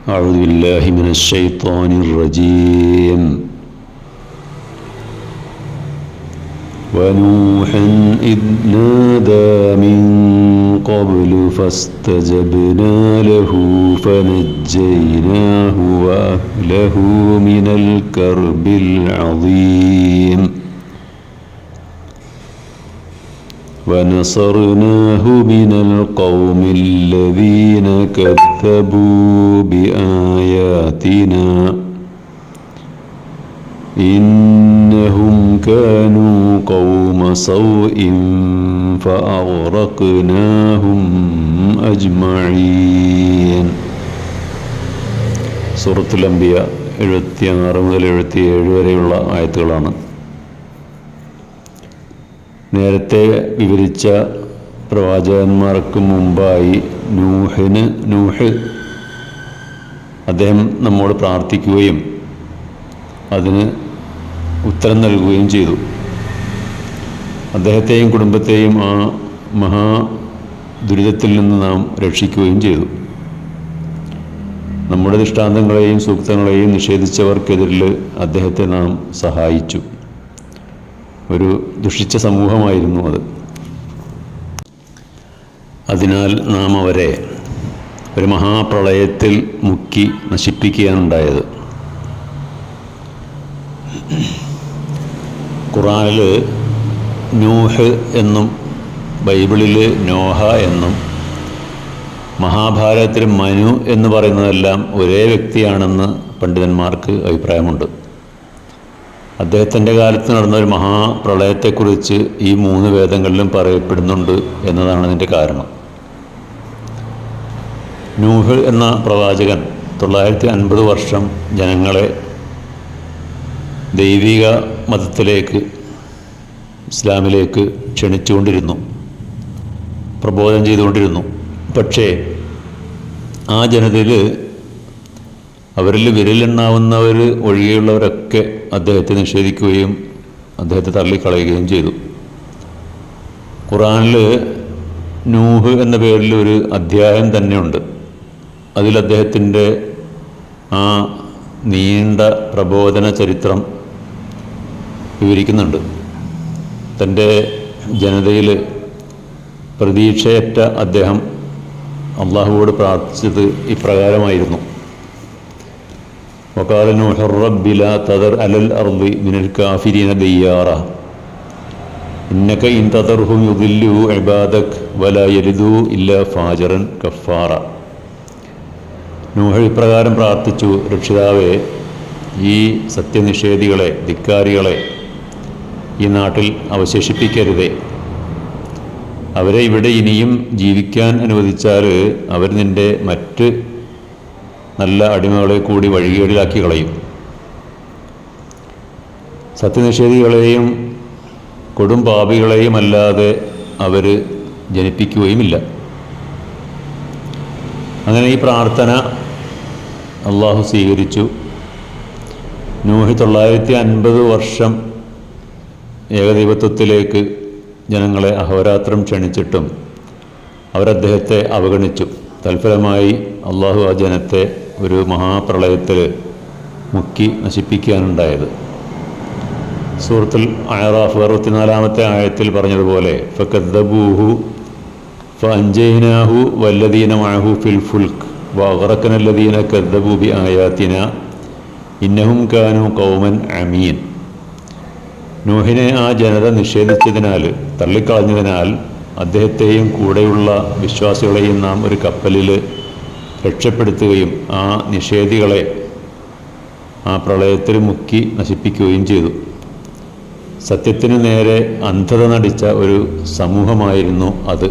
أعوذ بالله من الشيطان الرجيم. ونوحا إذ نادى من قبل فاستجبنا له فنجيناه وأهله من الكرب العظيم ونصرناه من القوم الذين كذبوا بآياتنا إنهم كانوا قوم سوء فأغرقناهم أجمعين. സൂറത്തുൽ അംബിയ 76 മുതൽ 77 വരെയുള്ള ആയത്തുകളാണ്. നേരത്തെ വിവരിച്ച പ്രവാചകന്മാർക്ക് മുമ്പായി നൂഹ് അദ്ദേഹം നമ്മോട് പ്രാർത്ഥിക്കുകയും അതിന് ഉത്തരം നൽകുകയും ചെയ്തു. അദ്ദേഹത്തെയും കുടുംബത്തെയും ആ മഹാദുരിതത്തിൽ നിന്ന് നാം രക്ഷിക്കുകയും ചെയ്തു. നമ്മുടെ ദൃഷ്ടാന്തങ്ങളെയും സൂക്തങ്ങളെയും നിഷേധിച്ചവർക്കെതിരിൽ അദ്ദേഹത്തെ നാം സഹായിച്ചു. ഒരു ദുഷിച്ച സമൂഹമായിരുന്നു അത്. അതിനാൽ നാം അവരെ ഒരു മഹാപ്രളയത്തിൽ മുക്കി നശിപ്പിക്കുകയാണുണ്ടായത്. ഖുർആനിൽ നൂഹ് എന്നും ബൈബിളിൽ നോഹ എന്നും മഹാഭാരതത്തിൽ മനു എന്ന് പറയുന്നതെല്ലാം ഒരേ വ്യക്തിയാണെന്ന് പണ്ഡിതന്മാർക്ക് അഭിപ്രായമുണ്ട്. അദ്ദേഹത്തിൻ്റെ കാലത്ത് നടന്ന ഒരു മഹാപ്രളയത്തെക്കുറിച്ച് ഈ 3 വേദങ്ങളിലും പറയപ്പെടുന്നുണ്ട് എന്നതാണ് അതിൻ്റെ കാരണം. നൂഹ് എന്ന പ്രവാചകൻ 950 വർഷം ജനങ്ങളെ ദൈവിക മതത്തിലേക്ക്, ഇസ്ലാമിലേക്ക് ക്ഷണിച്ചുകൊണ്ടിരുന്നു, പ്രബോധനം ചെയ്തുകൊണ്ടിരുന്നു. പക്ഷേ ആ ജനതയിൽ അവരിൽ വിരലെണ്ണാവുന്നവർ ഒഴികെയുള്ളവരൊക്കെ അദ്ദേഹത്തെ നിഷേധിക്കുകയും അദ്ദേഹത്തെ തള്ളിക്കളയുകയും ചെയ്തു. ഖുർആനിൽ നൂഹ് എന്ന പേരിൽ ഒരു അധ്യായം തന്നെയുണ്ട്. അതിൽ അദ്ദേഹത്തിൻ്റെ ആ നീണ്ട പ്രബോധന ചരിത്രം വിവരിക്കുന്നുണ്ട്. തൻ്റെ ജനതയിൽ പ്രതീക്ഷയറ്റ അദ്ദേഹം അള്ളാഹുവോട് പ്രാർത്ഥിച്ചത് ഇപ്രകാരമായിരുന്നു: വഖാല നൂഹു റബ്ബി ലാ തദർ അലൽ അർളി മിനൽ കാഫിരീന ദയ്യാറ ഇന്നക ഇൻ തദർഹും യുദില്ലു ഇബാദക് വലാ യലിദു ഇല്ലാ ഫാജിറൻ കഫാറ. നൂഹ് ഇപ്രകാരം പ്രാർത്ഥിച്ചു: രക്ഷിതാവേ, ഈ സത്യനിഷേധികളെ, ധിക്കാരികളെ ഈ നാട്ടിൽ അവശേഷിപ്പിക്കരുതേ. അവരെ ഇവിടെ ഇനിയും ജീവിക്കാൻ അനുവദിച്ചാൽ അവർ നിൻ്റെ മറ്റ് നല്ല അടിമകളെ കൂടി വഴികേടിലാക്കി കളയും. സത്യനിഷേധികളെയും കൊടും പാപികളെയും അല്ലാതെ അവർ ജനിപ്പിക്കുകയുമില്ല. അങ്ങനെ ഈ പ്രാർത്ഥന അള്ളാഹു സ്വീകരിച്ചു. നൂഹ് 950 വർഷം ഏകദൈവത്വത്തിലേക്ക് ജനങ്ങളെ അഹോരാത്രം ക്ഷണിച്ചിട്ടും അവരദ്ദേഹത്തെ അവഗണിച്ചു. തൽഫലമായി അള്ളാഹു ആ ജനത്തെ ഒരു മഹാപ്രളയത്തിൽ മുക്കി നശിപ്പിക്കാനുണ്ടായത്. സൂറത്തുൽ അഅറാഫ് 64-ാമത്തെ ആയത്തിൽ പറഞ്ഞതുപോലെ ഫകദ്ദബൂഹു ഫഅൻജയ്നാഹു വല്ലദീന മഅഹു ഫിൽ ഫുൽക്ക് വഅഗ്റഖ്നല്ലദീന കദ്ദബൂ ബിആയാതിനാ ഇന്നഹും കാനൂ ഖൗമൻ അമീൻ. നൂഹിനെ ആ ജനത നിഷേധിച്ചതിനാൽ, തള്ളിക്കളഞ്ഞതിനാൽ അദ്ദേഹത്തെയും കൂടെയുള്ള വിശ്വാസികളെയും നാം ഒരു കപ്പലിൽ രക്ഷപ്പെടുത്തുകയും ആ നിഷേധികളെ ആ പ്രളയത്തിൽ മുക്കി നശിപ്പിക്കുകയും ചെയ്തു. സത്യത്തിന് നേരെ അന്ധത നടിച്ച ഒരു സമൂഹമായിരുന്നു അത്.